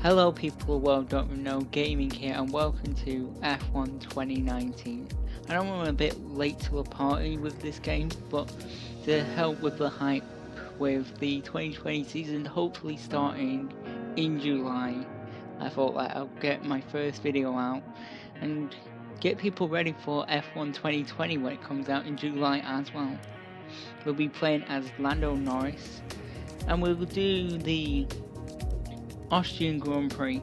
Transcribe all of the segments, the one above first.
Hello people, well don't know gaming here and welcome to F1 2019. I know I'm a bit late to a party with this game, but to help with the hype with the 2020 season hopefully starting in July, I thought that I'll get my first video out and get people ready for F1 2020 when it comes out in July as well. We'll be playing as Lando Norris and we'll do the Austrian Grand Prix,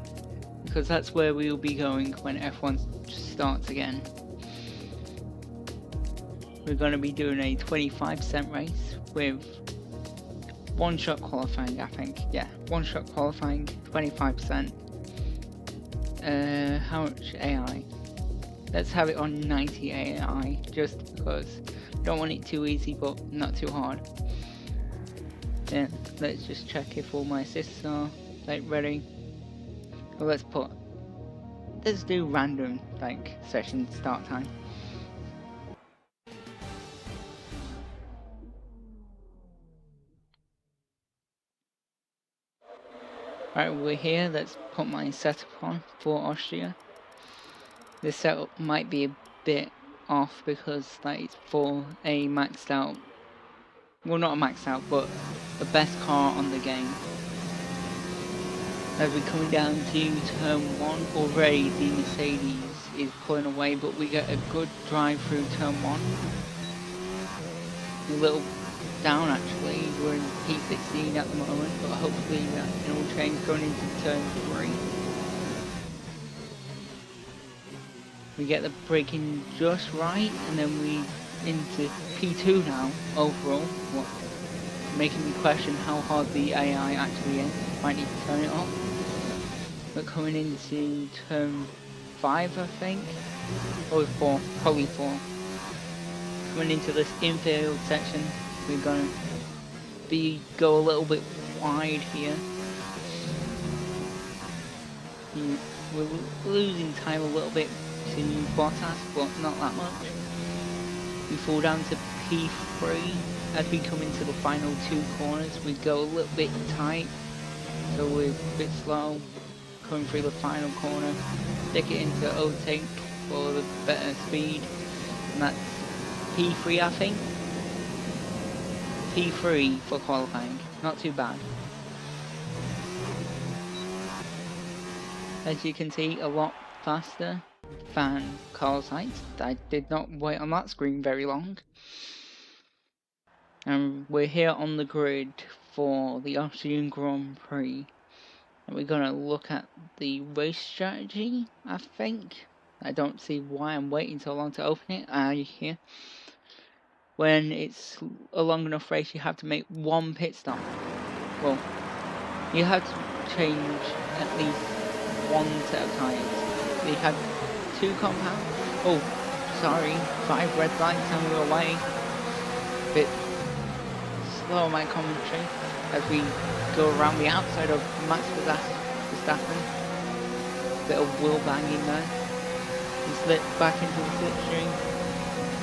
because that's where we will be going when F1 starts again. We're going to be doing a 25% race with one-shot qualifying, I think. Yeah, one-shot qualifying, 25%. How much AI? Let's have it on 90 AI, just because I don't want it too easy but not too hard. Then let's just check if all my assists are ready. Well, let's do random session start time. Right, we're here. Let's put my setup on for Austria. This setup might be a bit off because it's for a maxed out, well, not a maxed out, but the best car on the game. As we're coming down to turn 1, already the Mercedes is pulling away, but we get a good drive through turn 1. A little down actually, we're in P16 at the moment, but hopefully that will change going into turn 3. We get the braking just right, and then we into P2 now overall, making me question how hard the AI actually is. Might need to turn it off. But coming into turn 5, I think, or 4, probably 4. Coming into this infield section, we're gonna go a little bit wide here. We're losing time a little bit to Bottas, but not that much. We fall down to P3 as we come into the final 2 corners. We go a little bit tight, so we're a bit slow coming through the final corner. Stick it into overtake for the better speed, and that's P3, I think. P3 for qualifying, not too bad. As you can see, a lot faster than Carlos Sainz. I did not wait on that screen very long. And we're here on the grid for the Austrian Grand Prix. And we're going to look at the race strategy, I think. I don't see why I'm waiting so long to open it. Here. When it's a long enough race, you have to make 1 pit stop. Well, you have to change at least 1 set of tyres. We had 2 compounds. Oh, sorry, 5 red lights and we were away. Bit slow on my commentary as we go around the outside of Max Verstappen. Bit of wheel banging there. He slipped back into the slipstream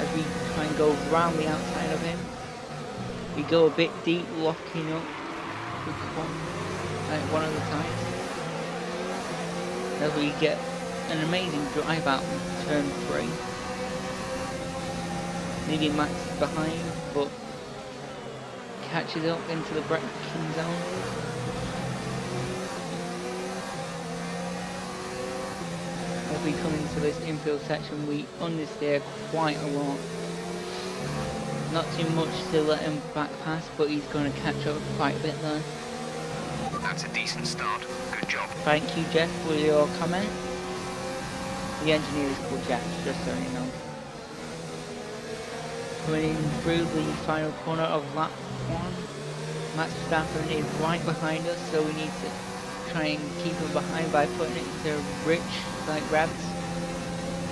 as we try and go around the outside of him. We go a bit deep, locking up one of the tires. As we get an amazing drive out in turn 3. Leaving Max behind, but catches up into the braking zone. As we come into this infield section, we understeer quite a lot. Not too much to let him back pass, but he's going to catch up quite a bit there. That's a decent start. Good job. Thank you, Jeff, for your comment. The engineer is called Jeff, just so you know. Coming in through the final corner of lap 1. Max Verstappen is right behind us, so we need to try and keep him behind by putting it into rich revs.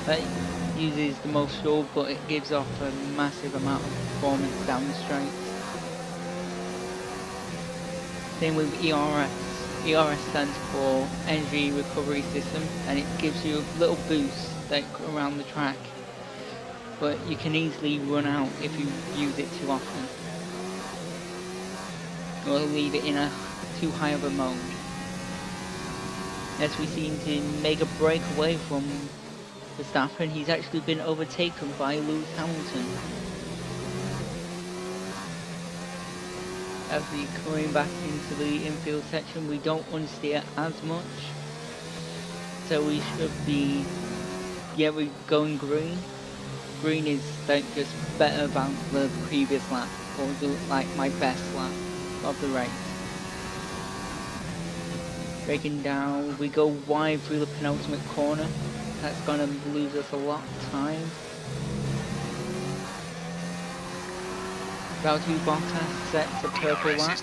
That uses the most fuel, but it gives off a massive amount of performance down the straight. Same with ERS. ERS stands for Energy Recovery System, and it gives you a little boost around the track, but you can easily run out if you use it too often, or leave it in a too high of a mode. as we seem to make a breakaway from Verstappen. He's actually been overtaken by Lewis Hamilton. As we coming back into the infield section, we don't understeer as much, so we should be, yeah, we're going green. Green is like just better than the previous lap, or like my best lap of the race. Breaking down, we go wide through the penultimate corner. That's gonna lose us a lot of time. Valtteri Bottas sets a purple lap.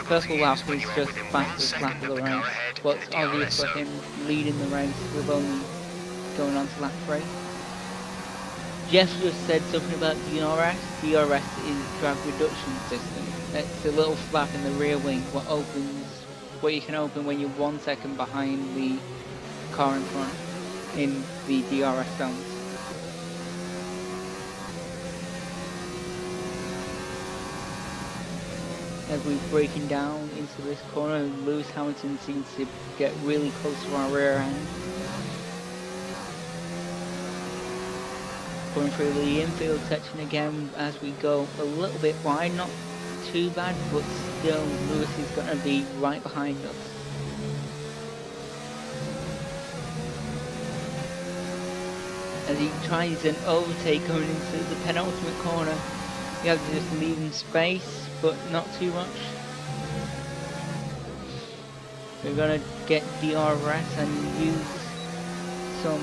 Purple lap is just the fastest lap of the race, but it's obvious for him leading the race with only going on to lap 3. Jeff just said something about DRS. DRS is drag reduction system. It's a little flap in the rear wing what you can open when you're 1 second behind the car in front in the DRS zones. As we're breaking down into this corner, Lewis Hamilton seems to get really close to our rear end. Going through the infield section again as we go a little bit wide, not too bad, but still Lewis is going to be right behind us. As he tries an overtake coming into the penultimate corner, he has to just leave him space, but not too much. We're going to get DRS and use some...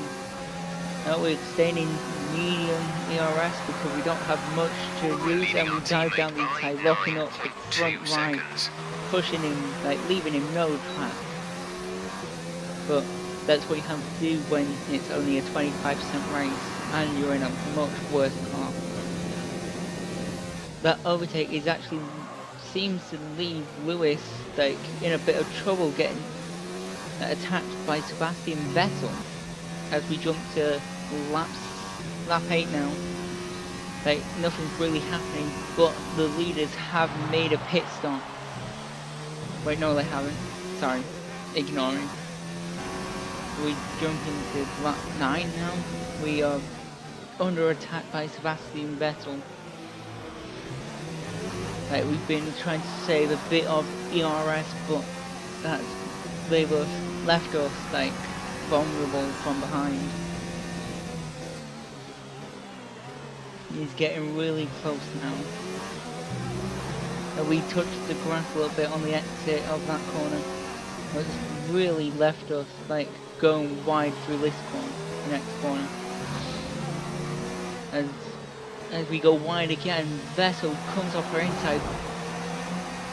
No, we're staying in medium ERS because we don't have much to use, and we dive down the inside, locking up the front right, pushing him, like leaving him no track. But that's what you have to do when it's only a 25% race and you're in a much worse car. That overtake is actually seems to leave Lewis like in a bit of trouble getting attacked by Sebastian Vettel as we jump to lap 8 now. Like nothing's really happening, but the leaders have made a pit stop. Wait, no, they haven't. Sorry, ignoring. We jump into lap 9 now. We are under attack by Sebastian Vettel. Like we've been trying to save a bit of ERS, but they've left us like vulnerable from behind. He's getting really close now. And we touched the grass a little bit on the exit of that corner. It's really left us like going wide through this corner, the next corner. As we go wide again, Vettel comes off our inside,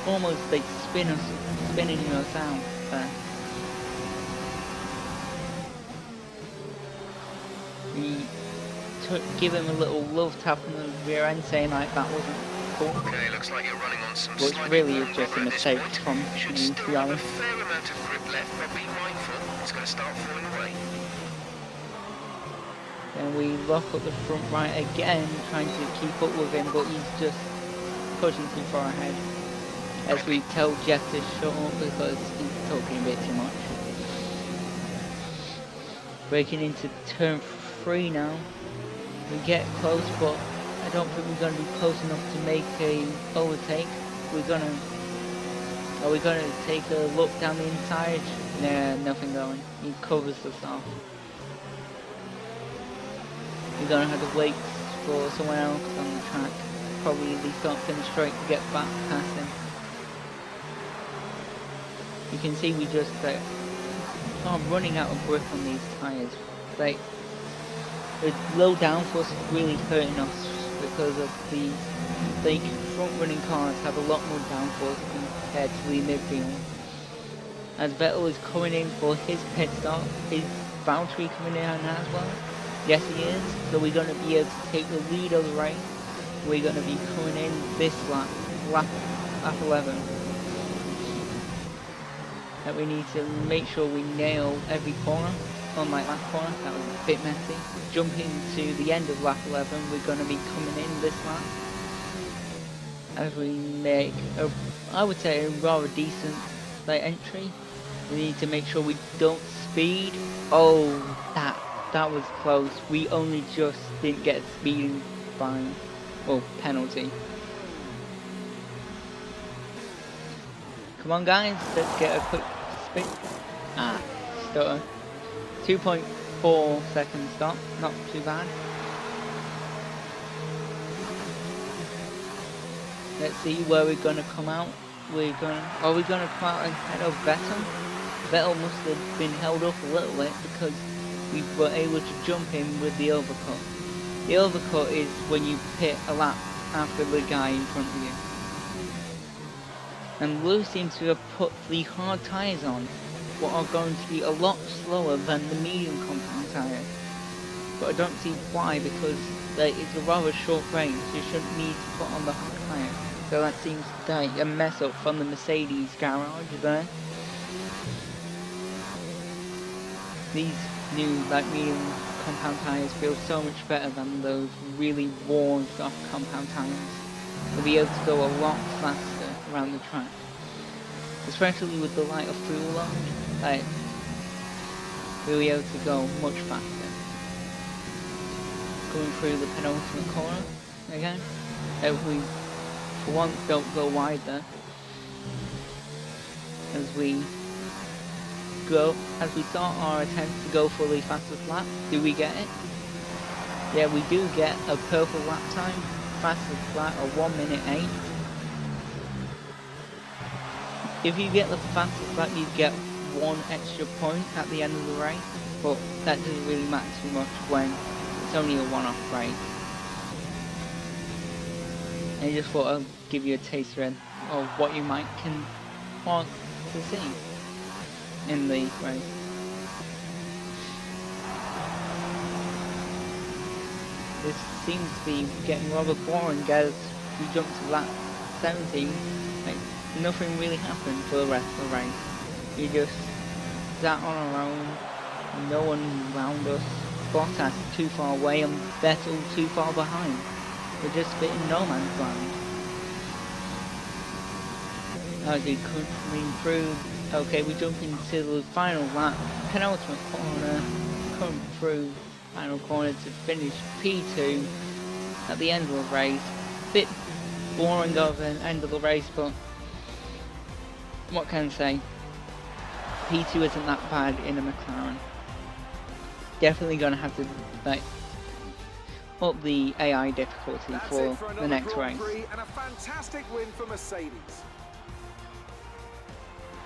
almost like spinning us out there. We give him a little love tap on the rear end, saying like that wasn't cool. Okay, looks like you're running on some which really is just a mistake from me, to be honest. A fair amount of grip left, but be mindful, it's going to start falling away. And we lock up the front right again, trying to keep up with him, but he's just pushing too far ahead. As we tell Jeff to shut up because he's talking a bit too much. Breaking into turn 3 now. We get close, but I don't think we're going to be close enough to make a overtake. Are we going to take a look down the inside? Nah, nothing going. He covers us off. We're going to have to wait for someone else on the track. Probably start finish straight to get back past him. You can see we just are running out of grip on these tyres. Like, the low downforce is really hurting us because of the front running cars have a lot more downforce compared to the midfield. As Vettel is coming in for his pit stop, is Valtteri coming in as well? Yes, he is. So we're going to be able to take the lead of the race. We're going to be coming in this lap 11. And we need to make sure we nail every corner. Unlike last corner, that was a bit messy. Jumping to the end of lap 11, we're going to be coming in this lap. As we make, I would say, a rather decent entry. We need to make sure we don't speed. Oh, that was close. We only just didn't get a speeding fine or penalty. Come on, guys, let's get a quick spin. Stutter. 2.4 second stop, not too bad. Let's see where we're gonna come out. Are we gonna come out ahead of Vettel? Vettel must have been held up a little bit because we were able to jump him with the overcut. The overcut is when you pit a lap after the guy in front of you. And Lewis seems to have put the hard tyres on, what are going to be a lot slower than the medium compound tyre. But I don't see why, because it's a rather short race, you shouldn't need to put on the hard tyre. So that seems like a mess up from the Mercedes garage there. These new medium compound tyres feel so much better than those really worn off compound tyres. They'll be able to go a lot faster around the track, especially with the lighter fuel load. We'll be able to go much faster. Going through the penultimate corner again. If we, for once, don't go wide there. As we start our attempt to go for the fastest lap. Do we get it? Yeah, we do get a purple lap time. Fastest lap of 1 minute 8. If you get the fastest lap, you get 1 extra point at the end of the race, but that doesn't really matter too much when it's only a one-off race. And I just thought I'll give you a taster of what you might want to see in the race. This seems to be getting rather boring as we jump to lap 17. Nothing really happened for the rest of the race. We just sat on our own, no one around us. Bottas too far away and Vettel too far behind. We're just spitting no man's land. As we coming through, okay, we jump into the final lap, penultimate corner, come through final corner to finish P2 at the end of the race. Bit boring of an end of the race, but what can I say? P2 isn't that bad in a McLaren. Definitely gonna have to up the AI difficulty for the next race. And a fantastic win for Mercedes.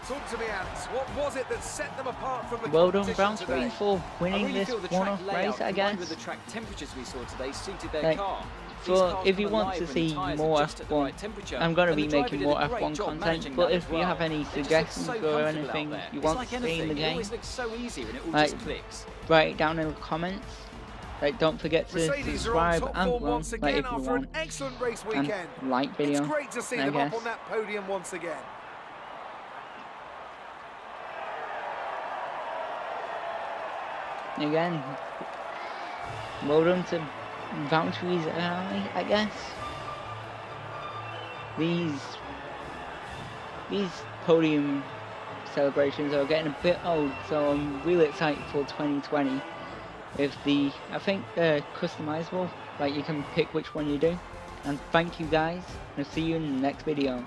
Talk to me, Ants. What was it that set them apart from the well done, competition Brown today? for winning this one-off race, I guess. With the track temperatures we saw today suited their car. So if you want to see more F1, I'm going to be making more F1 content, but if you have any suggestions or anything you want to see in the game, write it down in the comments. Don't forget to subscribe and if you want, and like video, it's great to see them up on that podium once again. Again, well done to Valtteri's early, I guess. These podium celebrations are getting a bit old, so I'm really excited for 2020. If I think they're customizable, you can pick which one you do. And thank you guys, and I'll see you in the next video.